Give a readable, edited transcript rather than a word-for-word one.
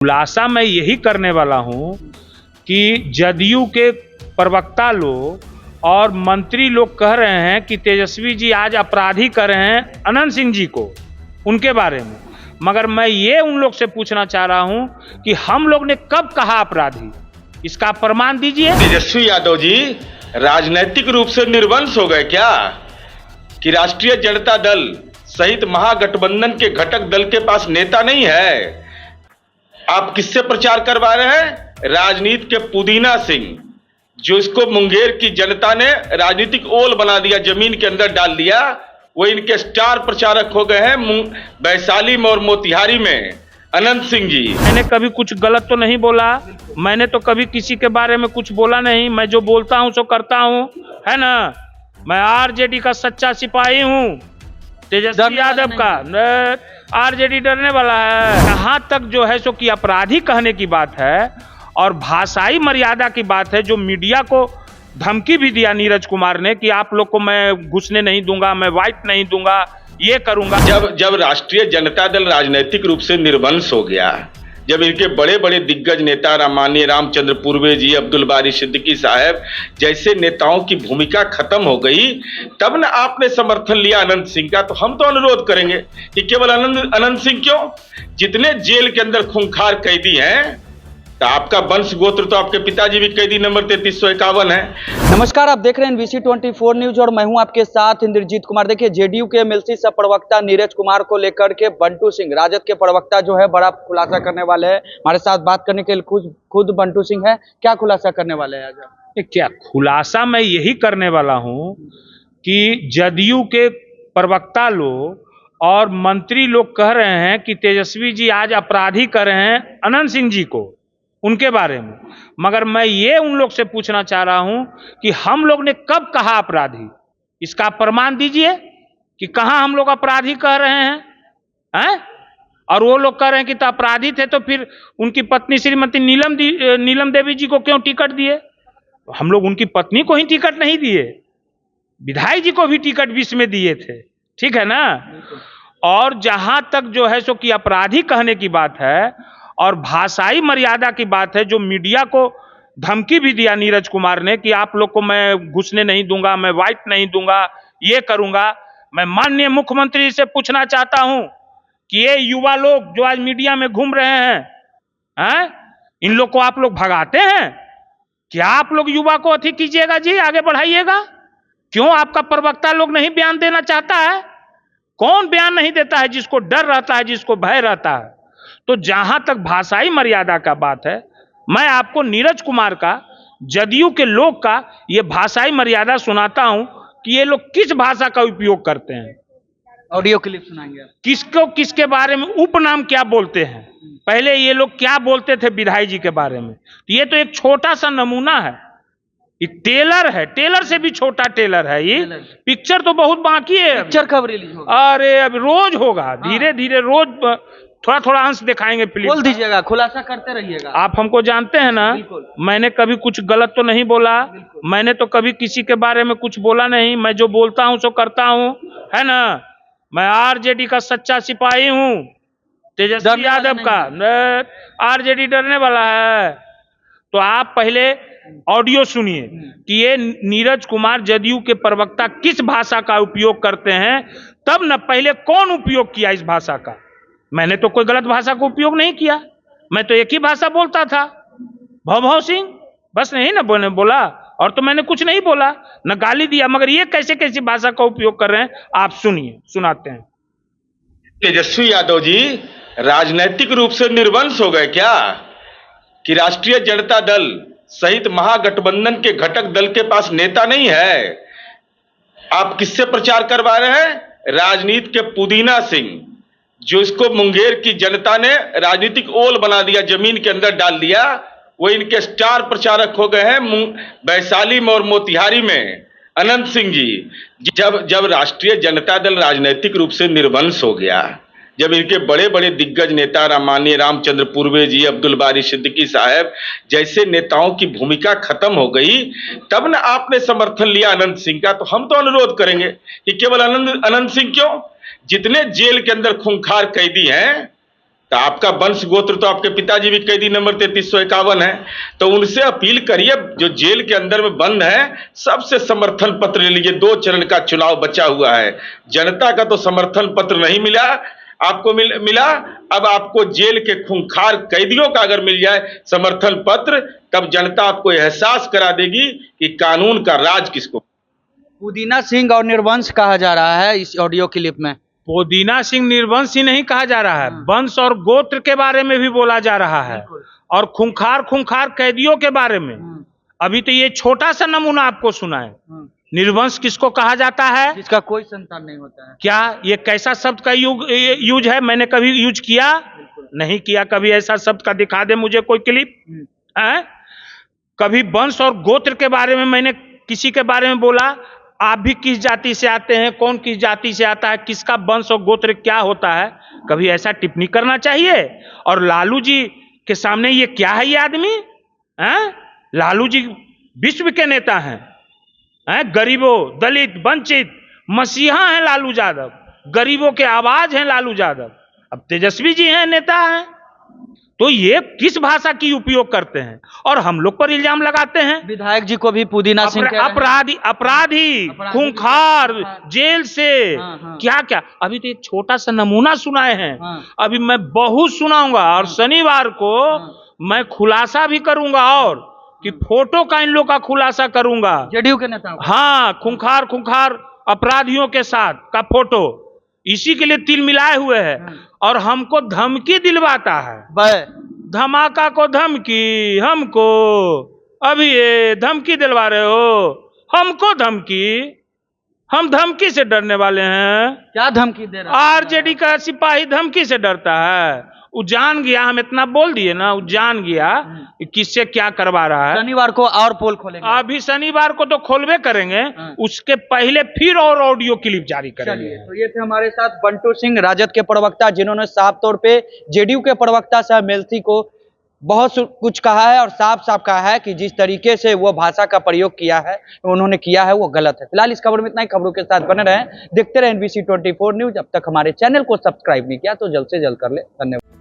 खुलासा मैं यही करने वाला हूं कि जदयू के प्रवक्ता लोग और मंत्री लोग कह रहे हैं कि तेजस्वी जी आज अपराधी कर रहे हैं अनंत सिंह जी को, उनके बारे में। मगर मैं ये उन लोग से पूछना चाह रहा हूं कि हम लोग ने कब कहा अपराधी, इसका प्रमाण दीजिए। तेजस्वी यादव जी राजनीतिक रूप से निर्वंश हो गए क्या कि राष्ट्रीय जनता दल सहित महागठबंधन के घटक दल के पास नेता नहीं है? आप किससे प्रचार करवा रहे हैं? राजनीति के पुदीना सिंह, जो इसको मुंगेर की जनता ने राजनीतिक ओल बना दिया, जमीन के अंदर डाल दिया, वो इनके स्टार प्रचारक हो गए हैं वैशाली में और मोतिहारी में। अनंत सिंह जी, मैंने कभी कुछ गलत तो नहीं बोला, मैंने तो कभी किसी के बारे में कुछ बोला नहीं। मैं जो बोलता हूं सो करता हूं, है ना। मैं आरजेडी का सच्चा सिपाही हूं, तेजस्वी यादव का। आरजेडी डरने वाला है? यहाँ तक जो है सो कि अपराधी कहने की बात है और भाषाई मर्यादा की बात है, जो मीडिया को धमकी भी दिया नीरज कुमार ने कि आप लोग को मैं घुसने नहीं दूंगा, मैं वाइट नहीं दूंगा, ये करूंगा। जब राष्ट्रीय जनता दल राजनीतिक रूप से निर्वंश हो गया, जब इनके बड़े बड़े दिग्गज नेता माननीय रामचंद्र पूर्वे जी, अब्दुल बारी सिद्दीकी साहब जैसे नेताओं की भूमिका खत्म हो गई, तब न आपने समर्थन लिया अनंत सिंह का। तो हम तो अनुरोध करेंगे कि केवल अनंत सिंह क्यों, जितने जेल के अंदर खूंखार कैदी हैं, तो आपका वंश गोत्र तो आपके पिताजी भी कैदी नंबर 3351 है। नमस्कार, आप देख रहे हैं NBC 24 न्यूज और मैं हूं आपके साथ इंद्रजीत कुमार। देखिए, जेडीयू के एमएलसी सब प्रवक्ता नीरज कुमार को लेकर के बंटू सिंह, राजद के प्रवक्ता जो है बड़ा खुलासा करने वाले हैं। हमारे साथ बात करने के लिए खुद बंटू सिंह है। क्या खुलासा करने वाले हैं आज? क्या खुलासा मैं यही करने वाला हूं कि जदयू के प्रवक्ता लोग और मंत्री लोग कह रहे हैं कि तेजस्वी जी आज अपराधी कर रहे हैं अनंत सिंह जी को, उनके बारे में। मगर मैं ये उन लोग से पूछना चाह रहा हूं कि हम लोग ने कब कहा अपराधी, इसका प्रमाण दीजिए कि कहां हम लोग अपराधी कह रहे हैं? और वो लोग कह रहे हैं कि तो अपराधी थे तो फिर उनकी पत्नी श्रीमती नीलम देवी जी को क्यों टिकट दिए? हम लोग उनकी पत्नी को ही टिकट नहीं दिए, विधायक जी को भी टिकट 20 में दिए थे, ठीक है ना। और जहां तक जो है सो कि अपराधी कहने की बात है और भाषाई मर्यादा की बात है, जो मीडिया को धमकी भी दिया नीरज कुमार ने कि आप लोग को मैं घुसने नहीं दूंगा, मैं वाइट नहीं दूंगा, ये करूंगा। मैं माननीय मुख्यमंत्री से पूछना चाहता हूं कि ये युवा लोग जो आज मीडिया में घूम रहे हैं, इन लोग को आप लोग भगाते हैं क्या? आप लोग युवा को अति कीजिएगा जी, आगे बढ़ाइएगा। क्यों आपका प्रवक्ता लोग नहीं बयान देना चाहता है? कौन बयान नहीं देता है? जिसको डर रहता है, जिसको भय रहता है। तो जहां तक भाषाई मर्यादा का बात है, मैं आपको नीरज कुमार का, जदयू के लोग का ये भाषाई मर्यादा सुनाता हूं कि ये लोग किस भाषा का उपयोग करते हैं। ऑडियो क्लिप सुनाएंगे। किसको किसके बारे में उपनाम क्या बोलते हैं, पहले ये लोग क्या बोलते थे विधायक जी के बारे में। तो ये तो एक छोटा सा नमूना है, ये टेलर है, टेलर से भी छोटा टेलर है ये। पिक्चर तो बहुत बाकी है। पिक्चर कब रिलीज होगा? अरे अब रोज होगा, धीरे धीरे रोज थोड़ा थोड़ा अंश दिखाएंगे। प्लीज बोल दीजिएगा, खुलासा करते रहिएगा। आप हमको जानते हैं ना, मैंने कभी कुछ गलत तो नहीं बोला, मैंने तो कभी किसी के बारे में कुछ बोला नहीं। मैं जो बोलता हूं सो करता हूं, है ना। मैं आरजेडी का सच्चा सिपाही हूं, तेजस्वी यादव का। आरजेडी डरने वाला है? तो आप पहले ऑडियो सुनिए कि ये नीरज कुमार जदयू के प्रवक्ता किस भाषा का उपयोग करते हैं, तब न पहले कौन उपयोग किया इस भाषा का। मैंने तो कोई गलत भाषा का उपयोग नहीं किया, मैं तो एक ही भाषा बोलता था, भव सिंह, बस नहीं ना बोला। और तो मैंने कुछ नहीं बोला, न गाली दिया। मगर ये कैसे कैसी भाषा का उपयोग कर रहे हैं, आप सुनिए, सुनाते हैं। तेजस्वी यादव जी राजनीतिक रूप से निर्वंश हो गए क्या कि राष्ट्रीय जनता दल सहित महागठबंधन के घटक दल के पास नेता नहीं है? आप किससे प्रचार करवा रहे हैं? राजनीति के पुदीना सिंह, जो इसको मुंगेर की जनता ने राजनीतिक ओल बना दिया, जमीन के अंदर डाल दिया, वो इनके स्टार प्रचारक हो गए हैं वैशाली में और मोतिहारी में। अनंत सिंह जी, जब राष्ट्रीय जनता दल राजनीतिक रूप से निर्वंश हो गया, जब इनके बड़े बड़े दिग्गज नेता माननीय रामचंद्र पूर्वे जी, अब्दुल बारी सिद्दीकी साहब जैसे नेताओं की भूमिका खत्म हो गई, तब न आपने समर्थन लिया अनंत सिंह का। तो हम तो अनुरोध करेंगे कि केवल अनंत सिंह क्यों, जितने जेल के अंदर खूंखार कैदी हैं, तो आपका वंश गोत्र तो आपके पिताजी भी कैदी नंबर 3351 है, तो उनसे अपील करिए, जो जेल के अंदर में बंद है, सबसे समर्थन पत्र ले लीजिए। 2 चरण का चुनाव बचा हुआ है, जनता का तो समर्थन पत्र नहीं मिला आपको, मिला। अब आपको जेल के खूंखार कैदियों का अगर मिल जाए समर्थन पत्र, तब जनता आपको एहसास करा देगी कि कानून का राज किसको। पुदीना सिंह और निर्वंश कहा जा रहा है इस ऑडियो क्लिप में। पुदीना सिंह निर्वंश ही नहीं कहा जा रहा है, वंश और गोत्र के बारे में भी बोला जा रहा है, और खूंखार कैदियों के बारे में। अभी तो ये छोटा सा नमूना आपको सुना है। निर्वंश किसको कहा जाता है? जिसका कोई संतान नहीं होता है। क्या ये कैसा शब्द का यूज है? मैंने कभी यूज किया नहीं किया कभी ऐसा शब्द का, दिखा दे मुझे कोई क्लिप है? कभी वंश और गोत्र के बारे में मैंने किसी के बारे में बोला? आप भी किस जाति से आते हैं, कौन किस जाति से आता है, किसका वंश और गोत्र क्या होता है, कभी ऐसा टिप्पणी करना चाहिए। और लालू जी के सामने ये क्या है, ये आदमी है? लालू जी विश्व के नेता हैं, गरीबों, दलित, वंचित, मसीहा हैं लालू यादव, गरीबों के आवाज हैं लालू यादव। अब तेजस्वी जी हैं, नेता हैं, तो ये किस भाषा की उपयोग करते हैं और हम लोग पर इल्जाम लगाते हैं। विधायक जी को भी पुदीना सिंह अपराधी खूंखार, जेल से क्या क्या। अभी तो एक छोटा सा नमूना सुनाए हैं, अभी मैं बहुत सुनाऊंगा, और शनिवार को मैं खुलासा भी करूंगा, और कि फोटो का इन लोग का खुलासा करूंगा। जेडीयू के नेता, हाँ, खूंखार अपराधियों के साथ का फोटो, इसी के लिए तिल मिलाए हुए है, और हमको धमकी दिलवाता है। धमाका को धमकी, हमको अभी ये धमकी दिलवा रहे हो, हमको धमकी, हम धमकी से डरने वाले हैं? क्या धमकी दे रहा है? आरजेडी का सिपाही धमकी से डरता है? वो जान गया, हम इतना बोल दिए ना, वो जान गया कि किससे क्या करवा रहा है। शनिवार को और पोल खोलेंगे, अभी शनिवार को तो खोलवे करेंगे, उसके पहले फिर और ऑडियो क्लिप जारी करेंगे। तो ये थे हमारे साथ बंटू सिंह, राजद के प्रवक्ता, जिन्होंने साफ तौर पे जेडीयू के प्रवक्ता साहब मेलसी को बहुत कुछ कहा है, और साफ साफ कहा है कि जिस तरीके से वो भाषा का प्रयोग किया है, उन्होंने किया है, वो गलत है। फिलहाल इस खबर में इतना ही। खबरों के साथ बने रहें, देखते रहें NBC 24 न्यूज। अब तक हमारे चैनल को सब्सक्राइब नहीं किया तो जल्द से जल्द कर ले। धन्यवाद।